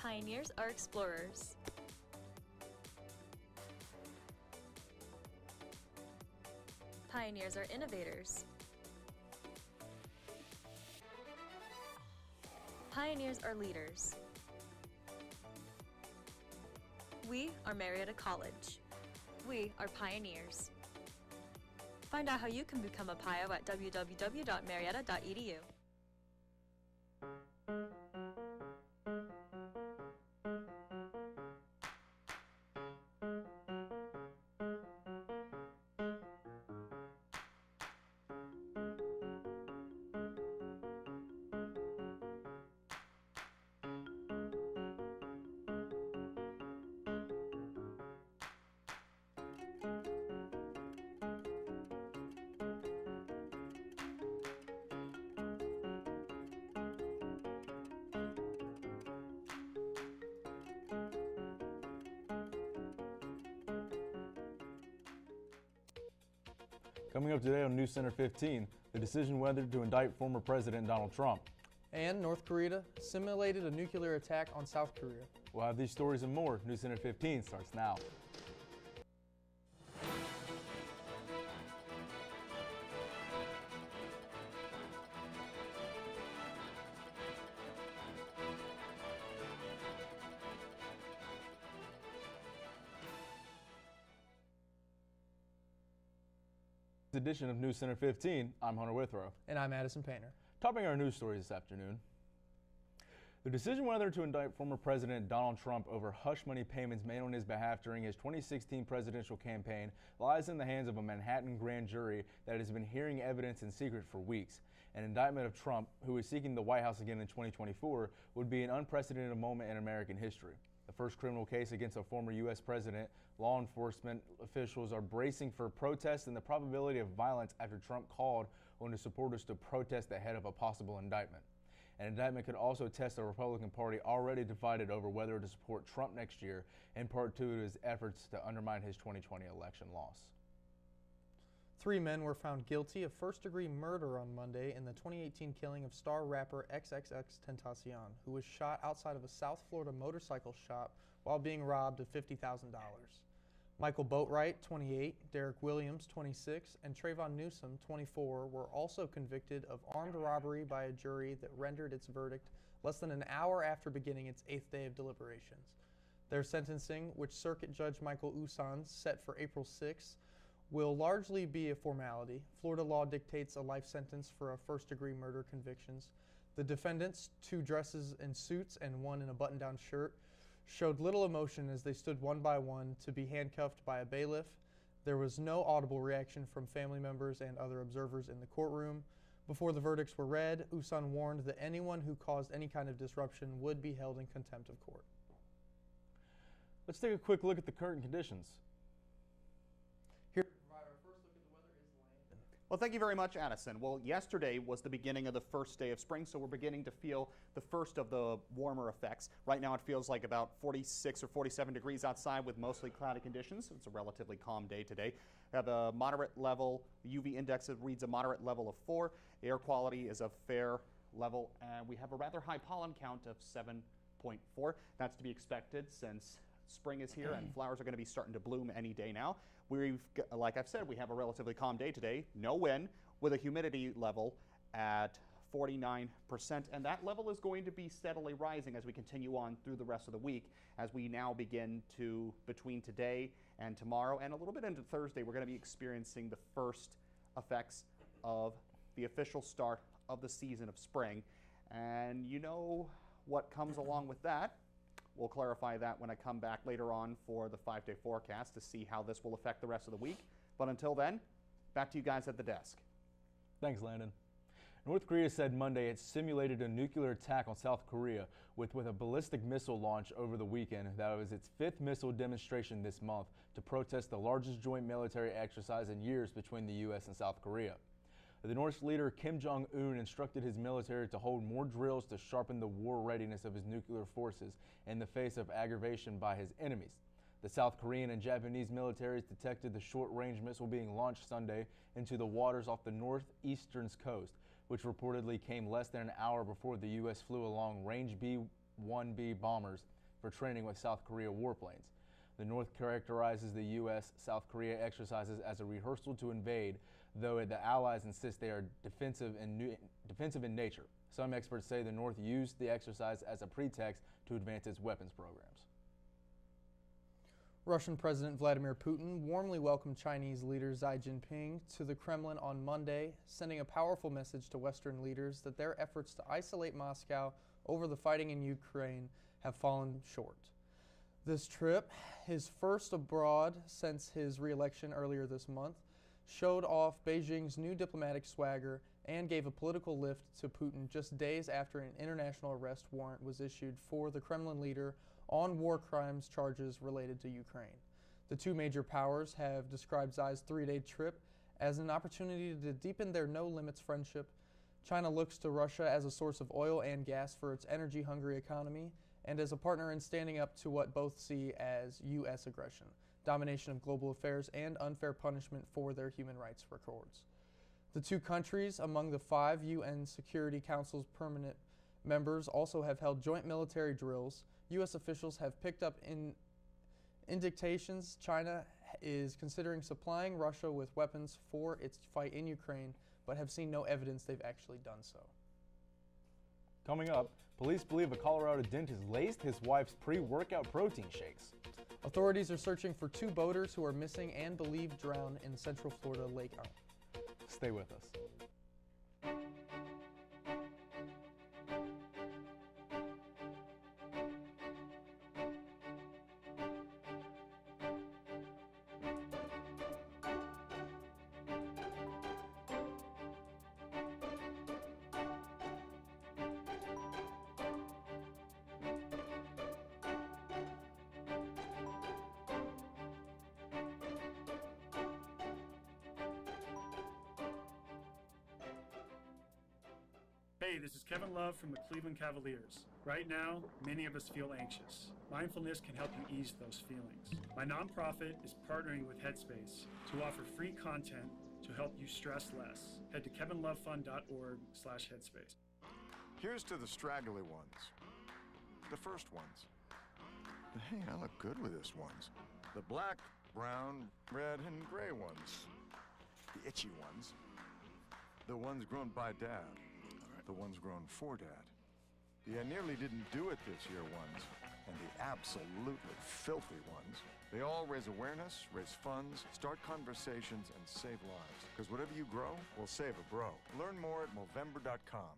Pioneers are explorers. Pioneers are innovators. Pioneers are leaders. We are Marietta College. We are pioneers. Find out how you can become a PIO at www.marietta.edu. Coming up today on NewsCenter 15, the decision whether to indict former President Donald Trump. And North Korea simulated a nuclear attack on South Korea. We'll have these stories and more. NewsCenter 15 starts now. Edition of NewsCenter 15. I'm Hunter Withrow. And I'm Addison Painter. Topping our news stories this afternoon. The decision whether to indict former President Donald Trump over hush money payments made on his behalf during his 2016 presidential campaign lies in the hands of a Manhattan grand jury that has been hearing evidence in secret for weeks. An indictment of Trump, who is seeking the White House again in 2024, would be an unprecedented moment in American history. The first criminal case against a former U.S. president, law enforcement officials are bracing for protests and the probability of violence after Trump called on his supporters to protest ahead of a possible indictment. An indictment could also test the Republican Party already divided over whether to support Trump next year, in part due to his efforts to undermine his 2020 election loss. 3 men were found guilty of first-degree murder on Monday in the 2018 killing of star rapper XXXTentacion, who was shot outside of a South Florida motorcycle shop while being robbed of $50,000. Michael Boatwright, 28, Derek Williams, 26, and Trayvon Newsom, 24, were also convicted of armed robbery by a jury that rendered its verdict less than an hour after beginning its 8th day of deliberations. Their sentencing, which Circuit Judge Michael Usan set for April 6, will largely be a formality. Florida law dictates a life sentence for first-degree murder convictions. The defendants, 2 dresses in suits and 1 in a button-down shirt, showed little emotion as they stood one by one to be handcuffed by a bailiff. There was no audible reaction from family members and other observers in the courtroom. Before the verdicts were read, Usan warned that anyone who caused any kind of disruption would be held in contempt of court. Let's take a quick look at the current conditions. Well, thank you very much, Addison. Well, yesterday was the beginning of the first day of spring, so we're beginning to feel the first of the warmer effects. Right now it feels like about 46 or 47 degrees outside with mostly cloudy conditions. It's a relatively calm day today. We have a moderate level, the UV index reads a moderate level of 4. Air quality is a fair level, and we have a rather high pollen count of 7.4. That's to be expected since spring is here and flowers are going to be starting to bloom any day now. Like I've said, we have a relatively calm day today, no wind, with a humidity level at 49%, and that level is going to be steadily rising as we continue on through the rest of the week. As we now begin to, between today and tomorrow and a little bit into Thursday, we're going to be experiencing the first effects of the official start of the season of spring. And you know what comes along with that. We'll clarify that when I come back later on for the 5-day forecast to see how this will affect the rest of the week. But until then, back to you guys at the desk. Thanks, Landon. North Korea said Monday it simulated a nuclear attack on South Korea with a ballistic missile launch over the weekend. That was its 5th missile demonstration this month to protest the largest joint military exercise in years between the U.S. and South Korea. The North's leader Kim Jong-un instructed his military to hold more drills to sharpen the war readiness of his nuclear forces in the face of aggravation by his enemies. The South Korean and Japanese militaries detected the short-range missile being launched Sunday into the waters off the northeastern coast, which reportedly came less than an hour before the U.S. flew a long-range B-1B bombers for training with South Korea warplanes. The North characterizes the U.S.-South Korea exercises as a rehearsal to invade, though the Allies insist they are defensive in nature. Some experts say the North used the exercise as a pretext to advance its weapons programs. Russian President Vladimir Putin warmly welcomed Chinese leader Xi Jinping to the Kremlin on Monday, sending a powerful message to Western leaders that their efforts to isolate Moscow over the fighting in Ukraine have fallen short. This trip, his first abroad since his re-election earlier this month, showed off Beijing's new diplomatic swagger and gave a political lift to Putin just days after an international arrest warrant was issued for the Kremlin leader on war crimes charges related to Ukraine. The two major powers have described Xi's three-day trip as an opportunity to deepen their no-limits friendship. China looks to Russia as a source of oil and gas for its energy-hungry economy and as a partner in standing up to what both see as U.S. aggression, domination of global affairs, and unfair punishment for their human rights records. The two countries, among the 5 UN Security Council's permanent members, also have held joint military drills. U.S. officials have picked up indications China is considering supplying Russia with weapons for its fight in Ukraine, but have seen no evidence they've actually done so. Coming up, police believe a Colorado dentist laced his wife's pre-workout protein shakes. Authorities are searching for 2 boaters who are missing and believed drowned in Central Florida Lake Arm. Stay with us. Hey, this is Kevin Love from the Cleveland Cavaliers. Right now, many of us feel anxious. Mindfulness can help you ease those feelings. My nonprofit is partnering with Headspace to offer free content to help you stress less. Head to kevinlovefund.org/headspace. Here's to the straggly ones, the first ones. Hey, I look good with this ones. The black, brown, red, and gray ones. The itchy ones. The ones grown by Dad. The ones grown for Dad. The I nearly didn't do it this year ones, and the absolutely filthy ones. They all raise awareness, raise funds, start conversations, and save lives. Because whatever you grow will save a bro. Learn more at Movember.com.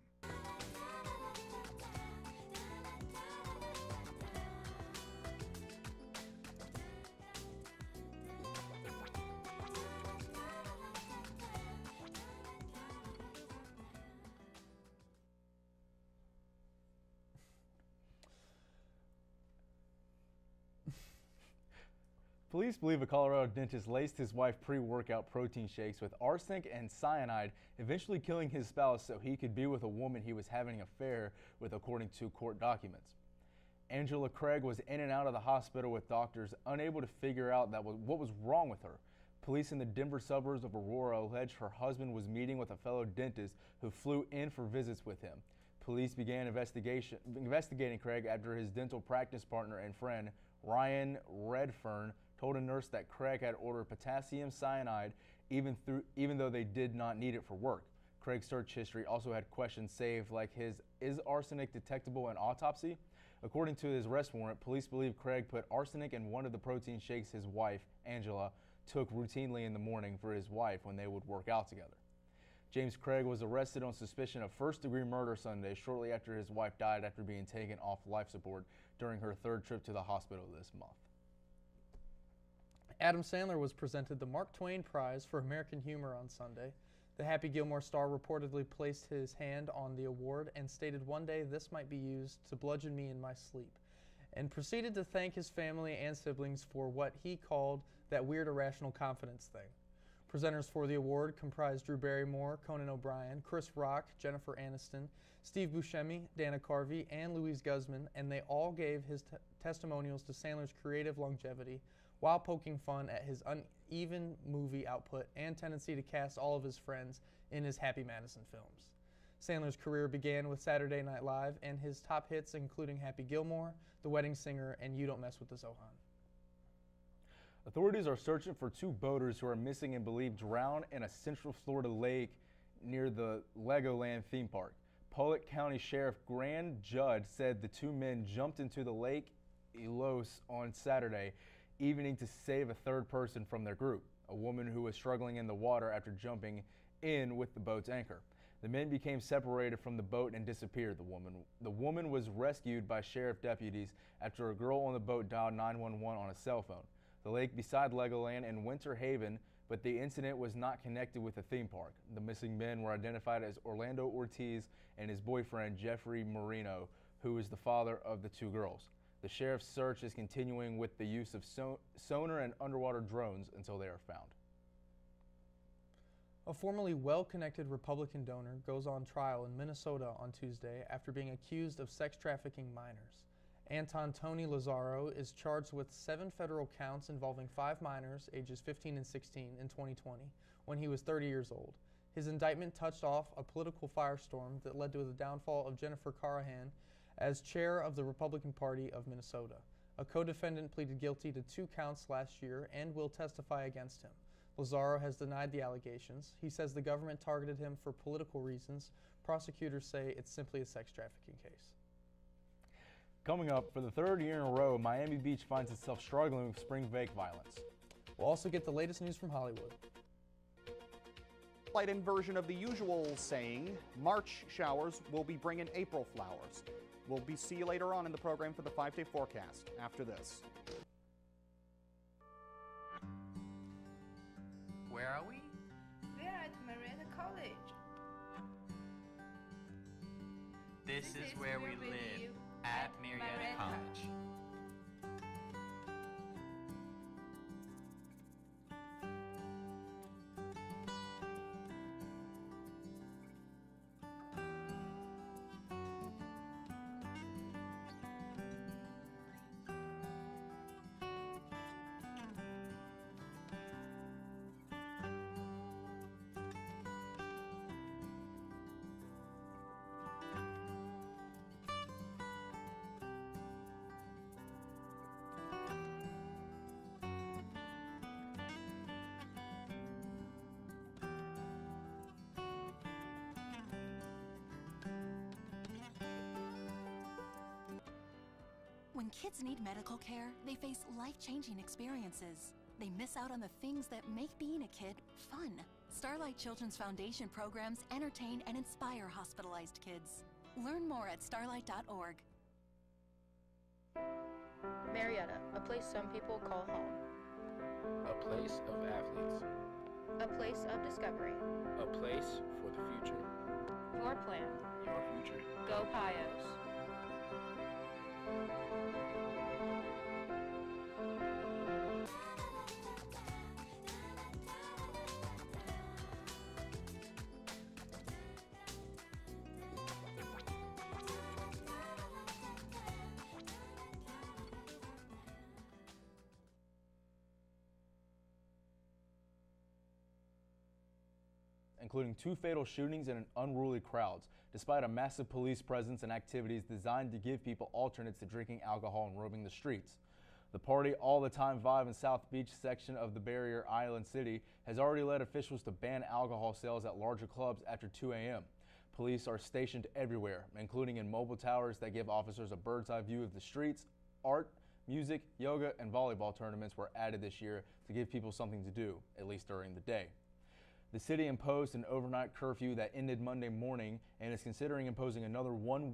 Police believe a Colorado dentist laced his wife pre-workout protein shakes with arsenic and cyanide, eventually killing his spouse so he could be with a woman he was having an affair with, according to court documents. Angela Craig was in and out of the hospital with doctors unable to figure out what was wrong with her. Police in the Denver suburbs of Aurora allege her husband was meeting with a fellow dentist who flew in for visits with him. Police began investigating Craig after his dental practice partner and friend, Ryan Redfern, told a nurse that Craig had ordered potassium cyanide even though they did not need it for work. Craig's search history also had questions saved like is arsenic detectable in autopsy? According to his arrest warrant, police believe Craig put arsenic in one of the protein shakes his wife, Angela, took routinely in the morning for his wife when they would work out together. James Craig was arrested on suspicion of first-degree murder Sunday, shortly after his wife died after being taken off life support during her 3rd trip to the hospital this month. Adam Sandler was presented the Mark Twain Prize for American Humor on Sunday. The Happy Gilmore star reportedly placed his hand on the award and stated, "One day this might be used to bludgeon me in my sleep," and proceeded to thank his family and siblings for what he called that weird irrational confidence thing. Presenters for the award comprised Drew Barrymore, Conan O'Brien, Chris Rock, Jennifer Aniston, Steve Buscemi, Dana Carvey, and Louise Guzman, and they all gave his testimonials to Sandler's creative longevity, while poking fun at his uneven movie output and tendency to cast all of his friends in his Happy Madison films. Sandler's career began with Saturday Night Live, and his top hits including Happy Gilmore, The Wedding Singer, and You Don't Mess with the Zohan. Authorities are searching for 2 boaters who are missing and believed drowned in a Central Florida lake near the Legoland theme park. Pollitt County Sheriff Grant Judd said the 2 men jumped into the Lake Elos on Saturday evening to save a 3rd person from their group, a woman who was struggling in the water after jumping in with the boat's anchor. The men became separated from the boat and disappeared. The woman was rescued by sheriff deputies after a girl on the boat dialed 911 on a cell phone. The lake beside Legoland and Winter Haven, but the incident was not connected with the theme park. The missing men were identified as Orlando Ortiz and his boyfriend Jeffrey Marino, who is the father of the 2 girls. The sheriff's search is continuing with the use of sonar and underwater drones until they are found. A formerly well-connected Republican donor goes on trial in Minnesota on Tuesday after being accused of sex trafficking minors. Anton Tony Lazaro is charged with 7 federal counts involving 5 minors ages 15 and 16 in 2020 when he was 30 years old. His indictment touched off a political firestorm that led to the downfall of Jennifer Callahan as chair of the Republican Party of Minnesota. A co-defendant pleaded guilty to 2 counts last year and will testify against him. Lazaro has denied the allegations. He says the government targeted him for political reasons. Prosecutors say it's simply a sex trafficking case. Coming up, for the 3rd year in a row, Miami Beach finds itself struggling with spring break violence. We'll also get the latest news from Hollywood. Slight inversion of the usual saying, March showers will be bringing April flowers. We'll see you later on in the program for the 5-day forecast after this. Where are we? We're at Marietta College. This is where we live at Marietta College. When kids need medical care, they face life-changing experiences. They miss out on the things that make being a kid fun. Starlight Children's Foundation programs entertain and inspire hospitalized kids. Learn more at starlight.org. Marietta, a place some people call home. A place of athletes. A place of discovery. A place for the future. Your plan. Your future. Go Pios. Including 2 fatal shootings and unruly crowds, despite a massive police presence and activities designed to give people alternates to drinking alcohol and roaming the streets. The Party All the Time Vibe in South Beach section of the Barrier Island City has already led officials to ban alcohol sales at larger clubs after 2 a.m. Police are stationed everywhere, including in mobile towers that give officers a bird's-eye view of the streets. Art, music, yoga, and volleyball tournaments were added this year to give people something to do, at least during the day. The city imposed an overnight curfew that ended Monday morning and is considering imposing another one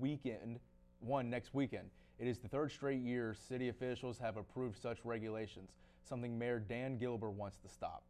next weekend. It is the 3rd straight year city officials have approved such regulations, something Mayor Dan Gilbert wants to stop.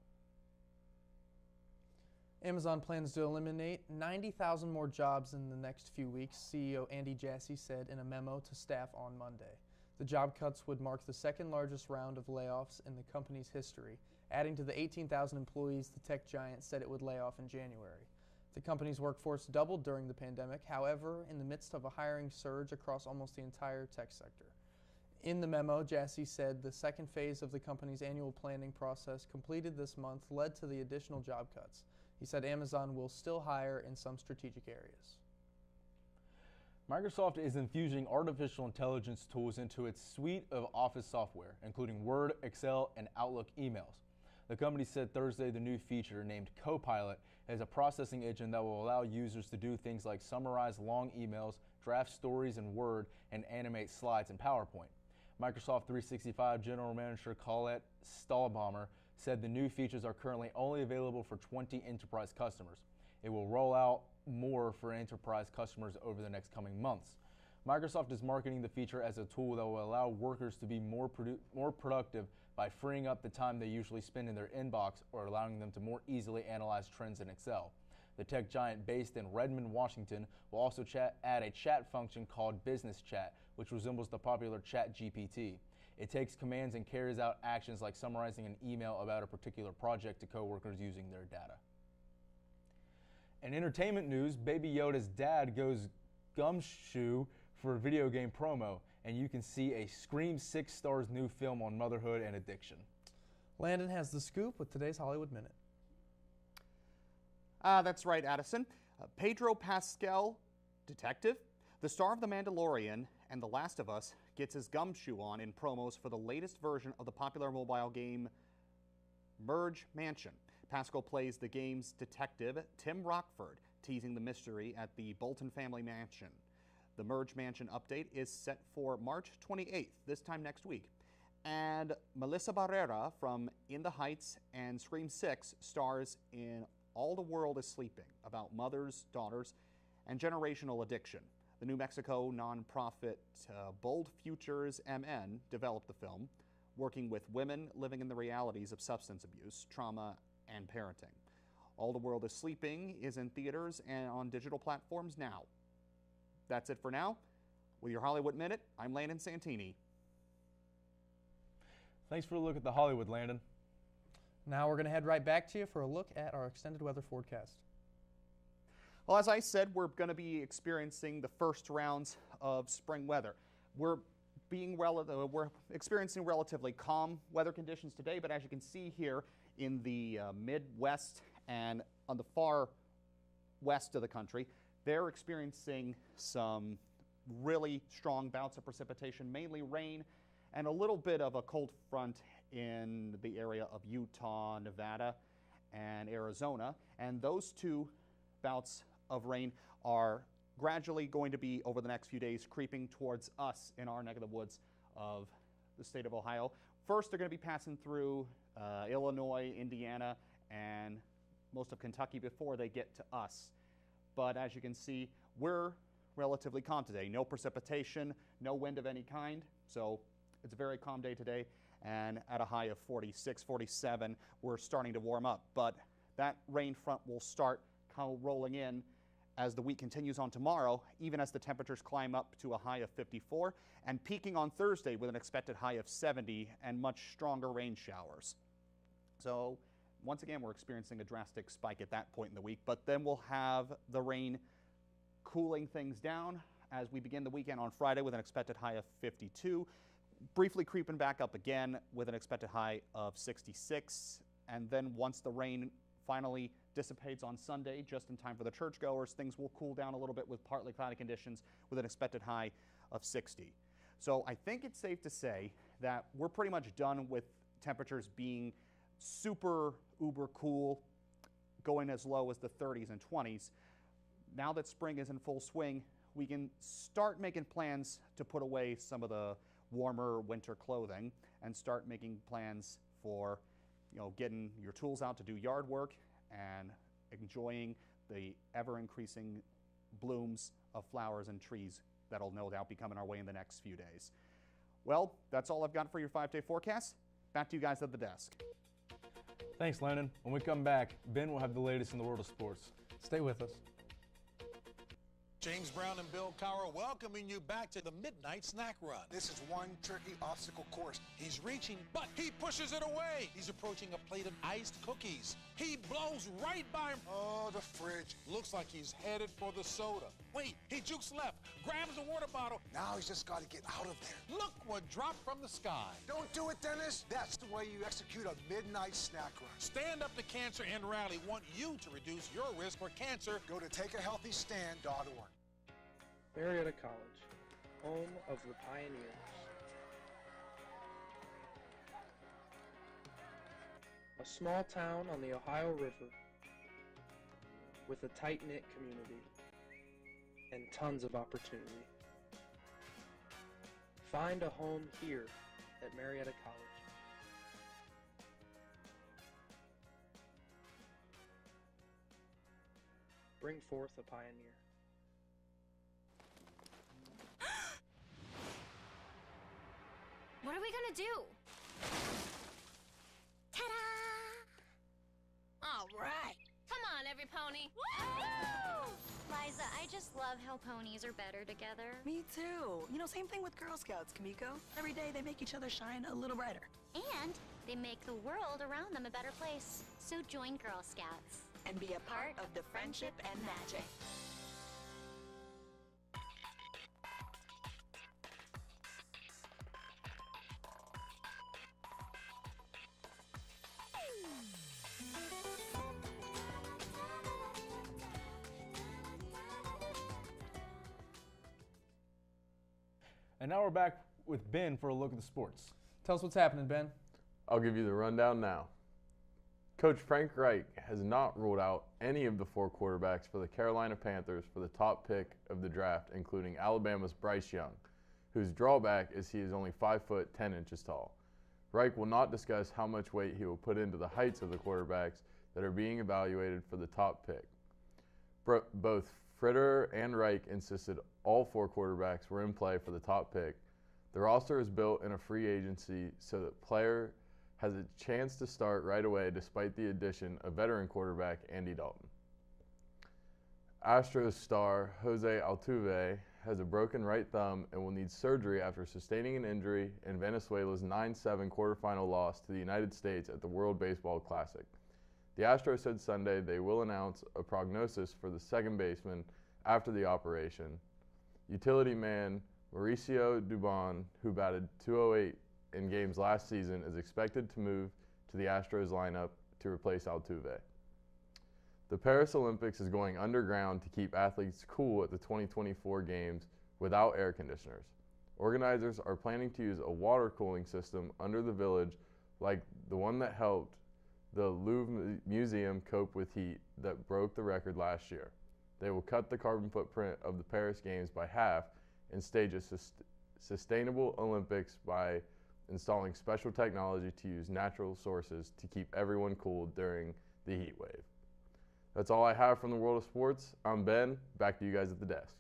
Amazon plans to eliminate 90,000 more jobs in the next few weeks, CEO Andy Jassy said in a memo to staff on Monday. The job cuts would mark the 2nd largest round of layoffs in the company's history, adding to the 18,000 employees the tech giant said it would lay off in January. The company's workforce doubled during the pandemic, however, in the midst of a hiring surge across almost the entire tech sector. In the memo, Jassy said the 2nd phase of the company's annual planning process completed this month led to the additional job cuts. He said Amazon will still hire in some strategic areas. Microsoft is infusing artificial intelligence tools into its suite of Office software, including Word, Excel, and Outlook emails. The company said Thursday the new feature, named Copilot, is a processing engine that will allow users to do things like summarize long emails, draft stories in Word, and animate slides in PowerPoint. Microsoft 365 General Manager Colette Stahlbaumer said the new features are currently only available for 20 enterprise customers. It will roll out more for enterprise customers over the next coming months. Microsoft is marketing the feature as a tool that will allow workers to be more productive by freeing up the time they usually spend in their inbox or allowing them to more easily analyze trends in Excel. The tech giant based in Redmond, Washington, will also add a chat function called Business Chat, which resembles the popular ChatGPT. It takes commands and carries out actions like summarizing an email about a particular project to coworkers using their data. In entertainment news, Baby Yoda's dad goes gumshoe for a video game promo, and you can see a Scream 6 stars new film on motherhood and addiction. Landon has the scoop with today's Hollywood Minute. That's right, Addison. Pedro Pascal, detective, the star of The Mandalorian and The Last of Us, gets his gumshoe on in promos for the latest version of the popular mobile game Merge Mansion. Pascal plays the game's detective, Tim Rockford, teasing the mystery at the Bolton family mansion. The Merge Mansion update is set for March 28th, this time next week. And Melissa Barrera from In the Heights and Scream 6 stars in All the World is Sleeping, about mothers, daughters, and generational addiction. The New Mexico nonprofit Bold Futures MN developed the film, working with women living in the realities of substance abuse, trauma, and parenting. All the World is Sleeping is in theaters and on digital platforms now. That's it for now. With your Hollywood Minute, I'm Landon Santini. Thanks for a look at the Hollywood, Landon. Now we're going to head right back to you for a look at our extended weather forecast. Well, as I said, we're going to be experiencing the first rounds of spring weather. We're experiencing relatively calm weather conditions today, but as you can see here in the Midwest and on the far west of the country, they're experiencing some really strong bouts of precipitation, mainly rain, and a little bit of a cold front in the area of Utah, Nevada, and Arizona. And those two bouts of rain are gradually going to be, over the next few days, creeping towards us in our neck of the woods of the state of Ohio. First, they're going to be passing through Illinois, Indiana, and most of Kentucky before they get to us. But as you can see, we're relatively calm today. No precipitation, no wind of any kind, so it's a very calm day today. And at a high of 46, 47, we're starting to warm up. But that rain front will start kind of rolling in as the week continues on tomorrow, even as the temperatures climb up to a high of 54, and peaking on Thursday with an expected high of 70 and much stronger rain showers. So once again, we're experiencing a drastic spike at that point in the week, but then we'll have the rain cooling things down as we begin the weekend on Friday with an expected high of 52, briefly creeping back up again with an expected high of 66, and then once the rain finally dissipates on Sunday, just in time for the churchgoers, things will cool down a little bit with partly cloudy conditions with an expected high of 60. So I think it's safe to say that we're pretty much done with temperatures being super uber cool, going as low as the 30s and 20s. Now that spring is in full swing, we can start making plans to put away some of the warmer winter clothing and start making plans for, getting your tools out to do yard work and enjoying the ever-increasing blooms of flowers and trees that'll no doubt be coming our way in the next few days. Well, that's all I've got for your 5-day forecast. Back to you guys at the desk. Thanks, Landon. When we come back, Ben will have the latest in the world of sports. Stay with us. James Brown and Bill Cowher welcoming you back to the Midnight Snack Run. This is one tricky obstacle course. He's reaching, but he pushes it away. He's approaching a plate of iced cookies. He blows right by him. Oh, the fridge. Looks like he's headed for the soda. Wait, he jukes left, grabs the water bottle. Now he's just got to get out of there. Look what dropped from the sky. Don't do it, Dennis. That's the way you execute a Midnight Snack Run. Stand Up to Cancer and Rally want you to reduce your risk for cancer. Go to takeahealthystand.org. Marietta College, home of the pioneers. A small town on the Ohio River with a tight-knit community and tons of opportunity. Find a home here at Marietta College. Bring forth a pioneer. What are we gonna do? Ta-da! All right. Come on, every pony. Woo! Liza, I just love how ponies are better together. Me too. You know, same thing with Girl Scouts, Kamiko. Every day they make each other shine a little brighter. And they make the world around them a better place. So join Girl Scouts. And be a part of the friendship and magic. And now we're back with Ben for a look at the sports. Tell us what's happening, Ben. I'll give you the rundown now. Coach Frank Reich has not ruled out any of the 4 quarterbacks for the Carolina Panthers for the top pick of the draft, including Alabama's Bryce Young, whose drawback is he is only 5 foot 10 inches tall. Reich will not discuss how much weight he will put into the heights of the quarterbacks that are being evaluated for the top pick. Both Fritter and Reich insisted all 4 quarterbacks were in play for the top pick. The roster is built in a free agency so that player has a chance to start right away despite the addition of veteran quarterback Andy Dalton. Astros star Jose Altuve has a broken right thumb and will need surgery after sustaining an injury in Venezuela's 9-7 quarterfinal loss to the United States at the World Baseball Classic. The Astros said Sunday they will announce a prognosis for the second baseman after the operation. Utility man Mauricio Dubon, who batted .208 in games last season, is expected to move to the Astros lineup to replace Altuve. The Paris Olympics is going underground to keep athletes cool at the 2024 games without air conditioners. Organizers are planning to use a water cooling system under the village like the one that helped the Louvre Museum cope with heat that broke the record last year. They will cut the carbon footprint of the Paris Games by half and stage a sustainable Olympics by installing special technology to use natural sources to keep everyone cool during the heat wave. That's all I have from the world of sports. I'm Ben. Back to you guys at the desk.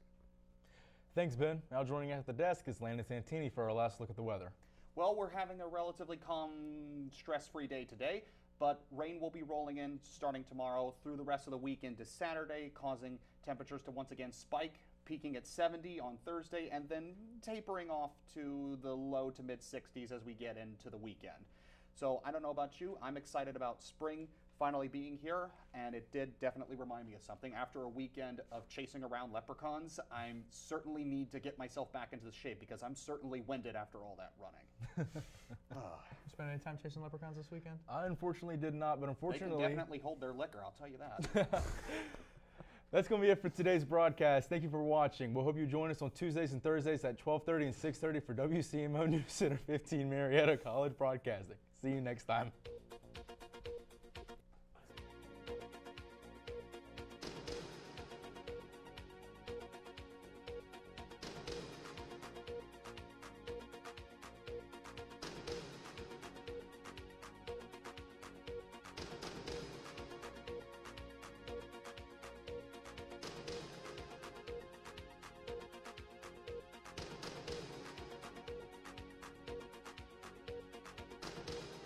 Thanks, Ben. Now joining us at the desk is Landon Santini for our last look at the weather. Well, we're having a relatively calm, stress-free day today, but rain will be rolling in starting tomorrow through the rest of the week into Saturday, causing temperatures to once again spike, peaking at 70 on Thursday, and then tapering off to the low to mid 60s as we get into the weekend. So I don't know about you, I'm excited about spring finally being here, and it did definitely remind me of something. After a weekend of chasing around leprechauns, I certainly need to get myself back into the shape because I'm certainly winded after all that running. Spend any time chasing leprechauns this weekend? I unfortunately did not, but unfortunately... They can definitely hold their liquor, I'll tell you that. That's going to be it for today's broadcast. Thank you for watching. We'll hope you join us on Tuesdays and Thursdays at 12:30 and 6:30 for WCMO NewsCenter 15 Marietta College Broadcasting. See you next time.